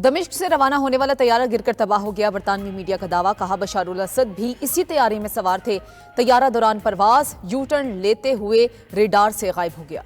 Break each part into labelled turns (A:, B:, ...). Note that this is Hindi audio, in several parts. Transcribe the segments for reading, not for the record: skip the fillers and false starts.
A: दमिश्क से रवाना होने वाला तैयारा गिरकर तबाह हो गया। बरतानवी मीडिया का दावा, कहा बशारुल असद भी इसी तैयारे में सवार थे। तैयारा दौरान परवाज यू टर्न लेते हुए रेडार से गायब हो गया।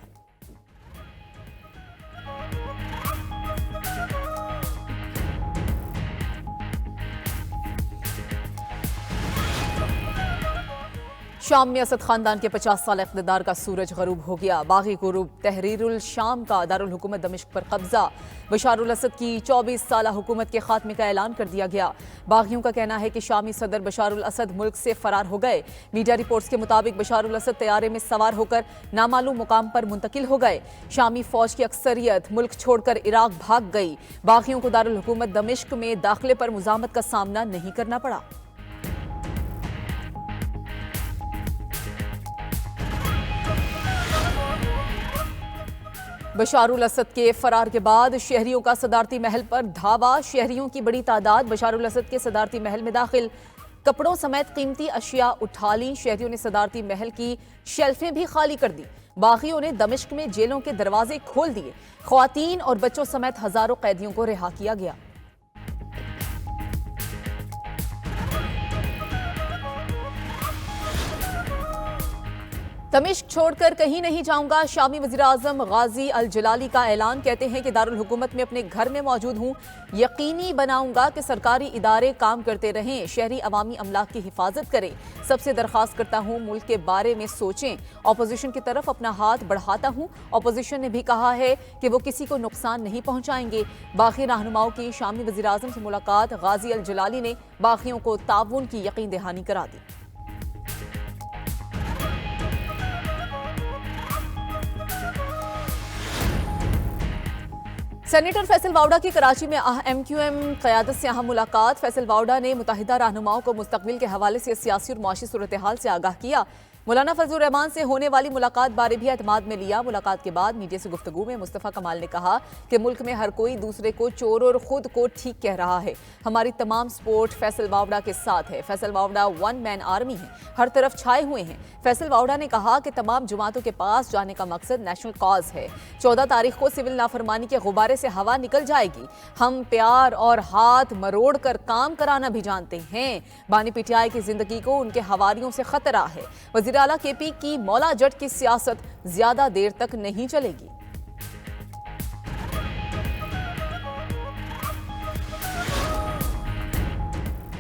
A: शाम में असद खानदान के 50 साल इक़्तिदार का सूरज गरूब हो गया। बागी ग्रुप तहरीरुल शाम का दारुल हुकूमत दमिश्क पर कब्जा। बशारुल असद की 24 साल हुकूमत के खात्मे का ऐलान कर दिया गया। बागियों का कहना है कि शामी सदर बशारुल असद मुल्क से फरार हो गए। मीडिया रिपोर्ट्स के मुताबिक बशारुल असद तैयारे में सवार होकर नामालूम मुकाम पर मुंतकिल हो गए। शामी फौज की अक्सरियत मुल्क छोड़कर इराक भाग गई। बागियों को दारुल हुकूमत दमिश्क में दाखिले पर मुज़ामत का सामना नहीं करना पड़ा। बशारुल असद के फरार के बाद शहरियों का सदारती महल पर धावा। शहरियों की बड़ी तादाद बशारुल असद के सदारती महल में दाखिल। कपड़ों समेत कीमती अशिया उठा ली। शहरियों ने सदारती महल की शेल्फें भी खाली कर दी। बागियों ने दमिश्क में जेलों के दरवाजे खोल दिए। ख्वातीन और बच्चों समेत हजारों कैदियों को रिहा किया गया। दमिश्क छोड़कर कहीं नहीं जाऊंगा, शामी वज़ीर आज़म गाजी अल जलाली का ऐलान। कहते हैं कि दारुल हुकूमत में अपने घर में मौजूद हूं। यकीनी बनाऊंगा कि सरकारी इदारे काम करते रहें, शहरी अवामी अमलाक की हिफाजत करें। सबसे दरख्वास्त करता हूं मुल्क के बारे में सोचें। अपोजिशन की तरफ अपना हाथ बढ़ाता हूं। अपोजिशन ने भी कहा है कि वो किसी को नुकसान नहीं पहुंचाएंगे। बागी रहनुमाओं की शामी वज़ीर आज़म से मुलाकात। गाजी अल जलाली ने बागियों को ताउन की यकीन दहानी करा दी। सेनेटर फैसल वावड़ा की कराची में MQM क़यादत से अहम मुलाकात। फैसल वावड़ा ने मुत्तहिदा रहनुमाओं को मुस्तक़बिल के हवाले से सियासी और मुआशी सूरत हाल से आगाह किया। मौलाना फजलुर रहमान से होने वाली मुलाकात बारे भी एतमाद में लिया। मुलाकात के बाद मीडिया से गुफ्तगू में मुस्तफ़ा कमाल ने कहा कि मुल्क में हर कोई दूसरे को चोर और खुद को ठीक कह रहा है। हमारी तमाम सपोर्ट फैसल वावड़ा के साथ है। Faisal Vawda one man army है, हर तरफ छाए हुए हैं। फैसल वावड़ा ने कहा कि तमाम जमातों के पास जाने का मकसद नेशनल कॉज है। 14 तारीख को सिविल नाफरमानी के गुब्बारे से हवा निकल जाएगी। हम प्यार और हाथ मरोड़ कर काम कराना भी जानते हैं। बानी पीटीआई की जिंदगी को उनके हवारियों से खतरा है। वज़ीर आला KP की मौला जट की सियासत ज्यादा देर तक नहीं चलेगी।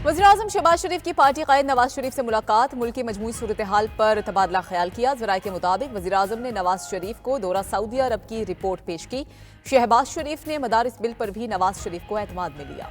A: वज़ीर आज़म शहबाज शरीफ की पार्टी कायद नवाज शरीफ से मुलाकात। मुल्क की मजमूई सूरत हाल पर तबादला ख्याल किया। ज़राए के मुताबिक वज़ीर आज़म ने नवाज शरीफ को दौरा सऊदी अरब की रिपोर्ट पेश की। शहबाज शरीफ ने मदारिस बिल पर भी नवाज शरीफ को एतमाद में लिया।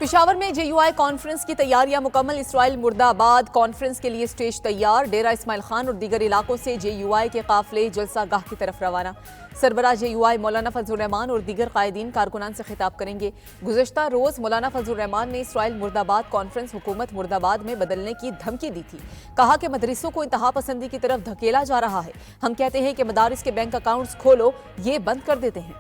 A: पेशावर में JUI कॉन्फ्रेंस की तैयारियां मुकम्मल। इसराइल मुर्दाबाद कॉन्फ्रेंस के लिए स्टेज तैयार। डेरा इस्माइल खान और दीगर इलाकों से JUI के काफिले जलसा गाह की तरफ रवाना। सरबराह JUI मौलाना फजलुर रहमान और दीगर कायदीन कारकुनान से खिताब करेंगे। गुज़श्ता रोज मौलाना फजलुर रहमान ने इसराइल मुर्दाबाद कॉन्फ्रेंस हुकूमत मुर्दाबाद में बदलने की धमकी दी थी। कहा कि मदरसों को इंतहा पसंदी की तरफ धकेला जा रहा है। हम कहते हैं कि मदारिस के बैंक अकाउंट्स खोलो, ये बंद कर देते हैं।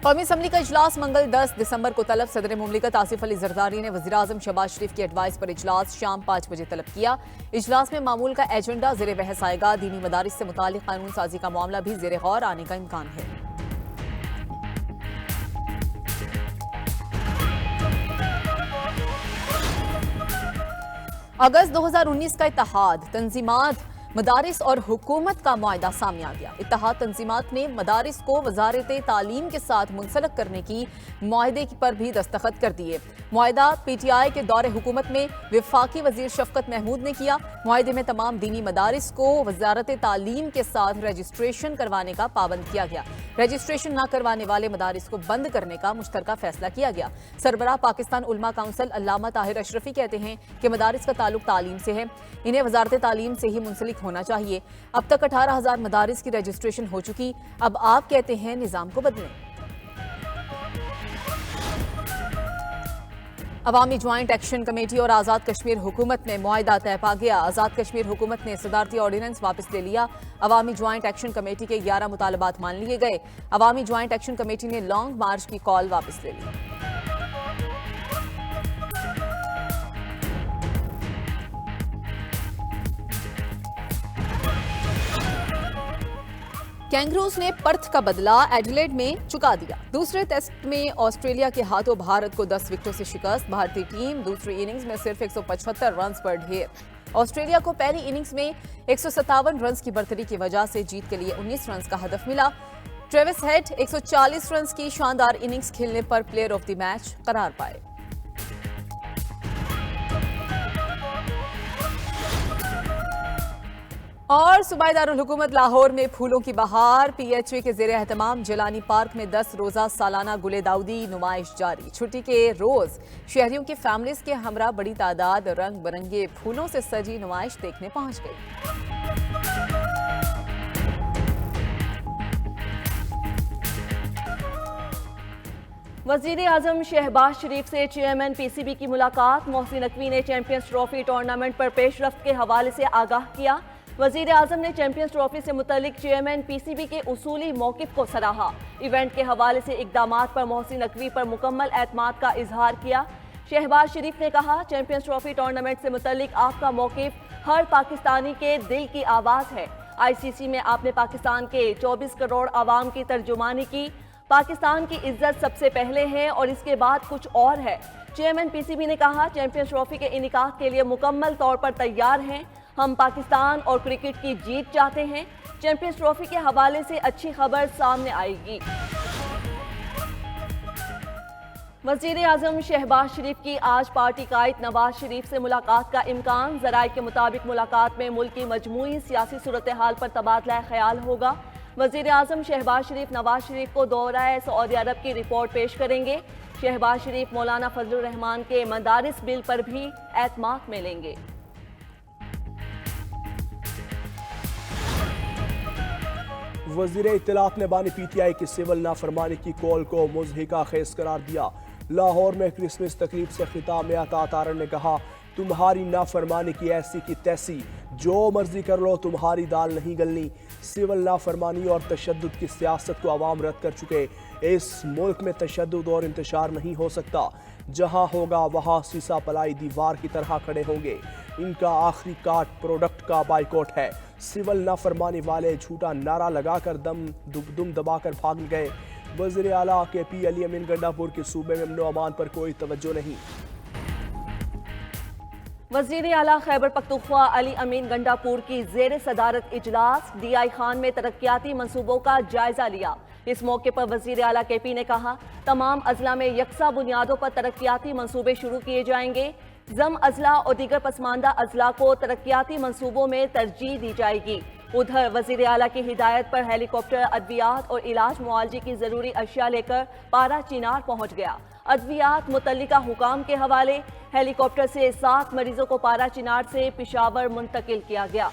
A: कौमी असम्बली का इजलास मंगल 10 दिसंबर को तलब। सदर मुमलिकत आसिफ अली जरदारी ने वज़ीर आज़म शहबाज शरीफ की एडवाइस पर इजलास शाम 5 बजे तलब किया। इजलास में मामूल का एजेंडा ज़ेर बहस आएगा। दीनी मदारिस से मुतालिक कानून साजी का मामला भी ज़ेर गौर आने का इम्कान है। अगस्त 2019 का इत्तेहाद तंजीमात मदारिस और हुकूमत का मुआहदा सामने आ गया। इत्तेहाद तंजीमात ने मदारिस को वजारत तालीम के साथ मुंसलक करने की मुआहदे पर भी दस्तखत कर दिए। मुआहदा PTI के दौरे हुकूमत में वफाकी वजीर शफकत महमूद ने किया। मुआहदे में तमाम दीनी मदारिस को वजारत तालीम के साथ रजिस्ट्रेशन करवाने का पाबंद किया गया। रजिस्ट्रेशन न करवाने वाले मदारिस को बंद करने का मुश्तरका फैसला किया गया। सरबराह पाकिस्तान उलमा काउंसिल अल्लामा ताहिर अशरफी कहते हैं कि मदारिस का ताल्लुक तालीम से है, इन्हें वजारत तालीम से ही मुंसलिक होना चाहिए। अब तक 18,000 मदारिस की रजिस्ट्रेशन हो चुकी। अब आप कहते हैं निजाम को बदलें। अवामी ज्वाइंट एक्शन कमेटी और आज़ाद कश्मीर हुकूमत में मुआहिदा तय पा गया। आज़ाद कश्मीर हुकूमत ने सदारती ऑर्डिनेंस वापस ले लिया। अवामी ज्वाइंट एक्शन कमेटी के 11 मुतालबात मान लिए गए। अवामी ज्वाइंट एक्शन कमेटी ने लॉन्ग मार्च की कॉल वापस ले ली। कैंगरूज ने पर्थ का बदला एडिलेड में चुका दिया। दूसरे टेस्ट में ऑस्ट्रेलिया के हाथों भारत को 10 विकेटों से शिकस्त। भारतीय टीम दूसरी इनिंग्स में सिर्फ 175 रन पर ढेर। ऑस्ट्रेलिया को पहली इनिंग्स में 157 रन की बढ़तरी की वजह से जीत के लिए 19 रन का हदफ मिला। ट्रेविस हेड 140 रन की शानदार इनिंग्स खेलने पर प्लेयर ऑफ द मैच करार पाए। और सूबाई दारुल हुकूमत लाहौर में फूलों की बहार। PHA के जेर एहतमाम जिलानी पार्क में 10 रोजा सालाना गुले दाऊदी नुमाइश जारी। छुट्टी के रोज शहरियों की फैमिलीज के हमरा बड़ी तादाद रंग बिरंगे फूलों से सजी नुमाइश देखने पहुंच गई।
B: वजीर आजम शहबाज शरीफ से चेयरमैन PCB की मुलाकात। मोहसिन नकवी ने चैंपियंस ट्रॉफी टूर्नामेंट पर पेशरफ्त के हवाले से आगाह किया। वजीर आजम ने चैंपियंस ट्रॉफी से मुतल्लिक चेयरमैन PCB के उसूली मौकिफ को सराहा। इवेंट के हवाले से इकदामात पर मोहसिन नकवी पर मुकम्मल एतमाद का इजहार किया। शहबाज शरीफ ने कहा, चैंपियंस ट्रॉफी टूर्नामेंट से मुतल्लिक आपका मौकिफ हर पाकिस्तानी के दिल की आवाज़ है। ICC में आपने पाकिस्तान के 24 करोड़ आवाम की तर्जुमानी की। पाकिस्तान की इज्जत सबसे पहले है और इसके बाद कुछ और है। चेयरमैन PCB ने कहा, चैंपियंस ट्रॉफी के इनेकाद के लिए मुकम्मल तौर पर तैयार हैं। हम पाकिस्तान और क्रिकेट की जीत चाहते हैं। चैंपियंस ट्रॉफी के हवाले से अच्छी खबर सामने आएगी। वजीर आजम शहबाज शरीफ की आज पार्टी कायद नवाज शरीफ से मुलाकात का इम्कान। ज़राए के मुताबिक मुलाकात में मुल्क की मजमूई सियासी सूरत हाल पर तबादला ख्याल होगा। वजीर आजम शहबाज शरीफ नवाज शरीफ को दौरा सऊदी अरब की रिपोर्ट पेश करेंगे। शहबाज शरीफ मौलाना फजलुर रहमान के मदारिस बिल पर भी एतमाद में लेंगे।
C: वज़ीर इत्तलात ने बानी PTI की सिविल नाफरमानी की कॉल को मुज़हिका खेज करार दिया। लाहौर में क्रिसमस तकरीब से खिताब में अता तारन ने कहा, तुम्हारी नाफरमानी की ऐसी की तैसी, जो मर्जी कर लो, तुम्हारी दाल नहीं गलनी। सिविल नाफरमानी और तशद्दुद की सियासत को अवाम रद्द कर चुके। इस मुल्क में तशद्दुद और इंतशार नहीं हो सकता। जहाँ होगा वहाँ सीसा पलाई दीवार की तरह खड़े होंगे। इनका आखिरी काट प्रोडक्ट का बाइकॉट है। सिविल नाफरमानी वाले झूठा नारा लगाकर दुम दबाकर भाग गए। वज़ीर आला KP अली अमीन गंडापुर के सूबे में अमन अमान पर कोई तवज्जो नहीं।
B: वज़ीर आला खैबर पख्तूनख्वा अली अमीन गंडापुर की जेर सदारत इजलास। DI खान में तरक्याती मंसूबों का जायजा लिया। इस मौके पर वज़ीर आला KP ने कहा, तमाम अजला में यकसा बुनियादों पर तरक्याती मंसूबे शुरू किए जाएंगे। जम अजला और दीगर पसमानदा अजला को तरक्याती मंसूबों में तरजीह दी जाएगी। उधर वज़ीर आला की हिदायत पर हेलीकॉप्टर अद्वियात और इलाज मुआलजे की ज़रूरी अशिया लेकर पारा चिनार पहुँच गया। अद्वियात मुतल्लिका हुकाम के हवाले। हेलीकॉप्टर से 7 मरीजों को पारा चिनार से पेशावर मुंतकिल किया गया।